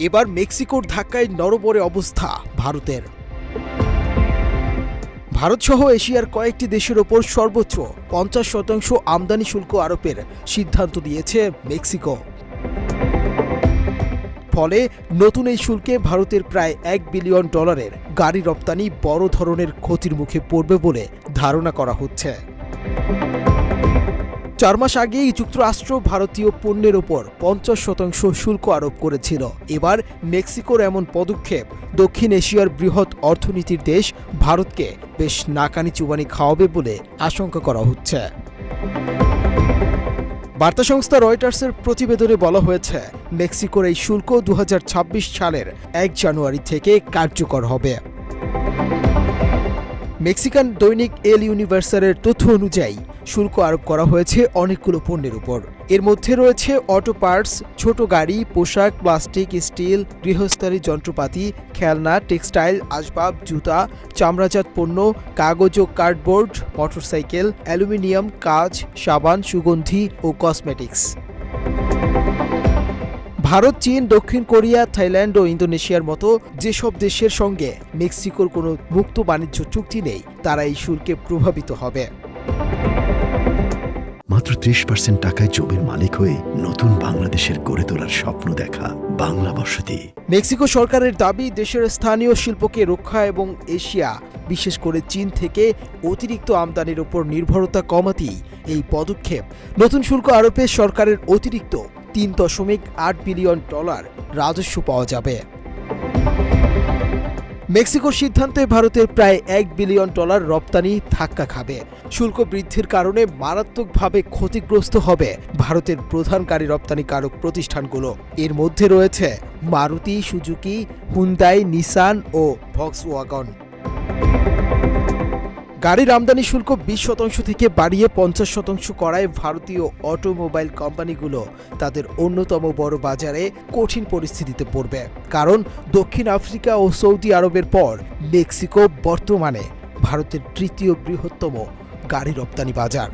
এবার মেক্সিকোর ধাক্কায় নড়বড়ে অবস্থা ভারতের। ভারতসহ এশিয়ার কয়েকটি দেশের ওপর সর্বোচ্চ 50% আমদানি শুল্ক আরোপের সিদ্ধান্ত নিয়েছে মেক্সিকো। ফলে নতুন এই শুল্কে ভারতের প্রায় $1 বিলিয়ন গাড়ি রপ্তানি বড় ধরনের ক্ষতির মুখে পড়বে বলে ধারণা করা হচ্ছে। 4 মাস আগেই যুক্তরাষ্ট্র ভারতীয় পণ্যের ওপর 50% শুল্ক আরোপ করেছিল। এবার মেক্সিকোর এমন পদক্ষেপ দক্ষিণ এশিয়ার বৃহৎ অর্থনীতির দেশ ভারতকে বেশ নাকানি চুবানি খাওয়াবে বলে আশঙ্কা করা হচ্ছে। বার্তা সংস্থা রয়টার্সের প্রতিবেদনে বলা হয়েছে, মেক্সিকোর এই শুল্ক 2026 সালের 1 জানুয়ারি থেকে কার্যকর হবে। মেক্সিকান দৈনিক এল ইউনিভার্সালের তথ্য অনুযায়ী শুল্ক আরোপ করা হয়েছে অনেকগুলো পণ্যের উপর। এর মধ্যে রয়েছে অটো পার্টস, ছোট গাড়ি, পোশাক, প্লাস্টিক, স্টিল, গৃহস্থালী যন্ত্রপাতি, খেলনা, টেক্সটাইল, আসবাব, জুতা, চামড়াজাত পণ্য, কাগজ ও কার্ডবোর্ড, মোটরসাইকেল, অ্যালুমিনিয়াম, কাঁচ, সাবান, সুগন্ধি ও কসমেটিক্স। ভারত, চীন, দক্ষিণ কোরিয়া, থাইল্যান্ড ও ইন্দোনেশিয়ার মতো যেসব দেশের সঙ্গে মেক্সিকোর কোনো মুক্ত বাণিজ্য চুক্তি নেই, তারা এই শুল্কে প্রভাবিত হবে। মাত্র 30% টাকায় জমির মালিক হয়ে নতুন বাংলাদেশের গড়ে তোলার স্বপ্ন দেখা বাংলা বসতি। মেক্সিকো সরকারের দাবি, দেশের স্থানীয় শিল্পকে রক্ষা এবং এশিয়া, বিশেষ করে চীন থেকে অতিরিক্ত আমদানির উপর নির্ভরতা কমাতেই এই পদক্ষেপ। নতুন শুল্ক আরোপে সরকারের অতিরিক্ত $3.8 বিলিয়ন রাজস্ব পাওয়া যাবে। মেক্সিকোর সিদ্ধান্তে ভারতের প্রায় $1 বিলিয়ন রপ্তানি ধাক্কা খাবে। শুল্ক বৃদ্ধির কারণে মারাত্মকভাবে ক্ষতিগ্রস্ত হবে ভারতের প্রধান গাড়ি রপ্তানিকারক প্রতিষ্ঠানগুলো। এর মধ্যে রয়েছে মারুতি সুজুকি, হুন্দাই, নিসান ও ভক্সওয়াগন। গাড়ির আমদানি শুল্ক 20% থেকে বাড়িয়ে 50% করায় ভারতীয় অটোমোবাইল কোম্পানিগুলো তাদের অন্যতম বড় বাজারে কঠিন পরিস্থিতিতে পড়বে। কারণ দক্ষিণ আফ্রিকা ও সৌদি আরবের পর মেক্সিকো বর্তমানে ভারতের তৃতীয় বৃহত্তম গাড়ি রপ্তানি বাজার।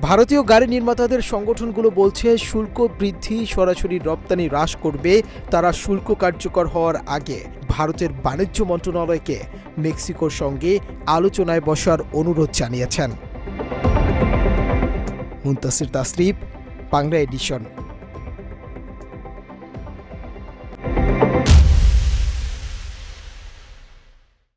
ভারতীয় গাড়ি নির্মাতাদের সংগঠনগুলো বলছে, শুল্ক বৃদ্ধি সরাসরি রপ্তানি হ্রাস করবে। তারা শুল্ক কার্যকর হওয়ার আগে ভারতের বাণিজ্য মন্ত্রণালয়কে মেক্সিকোর সঙ্গে আলোচনায় বসার অনুরোধ জানিয়েছেন। মুনতাসির তাসরিফ, বাংলা এডিশন।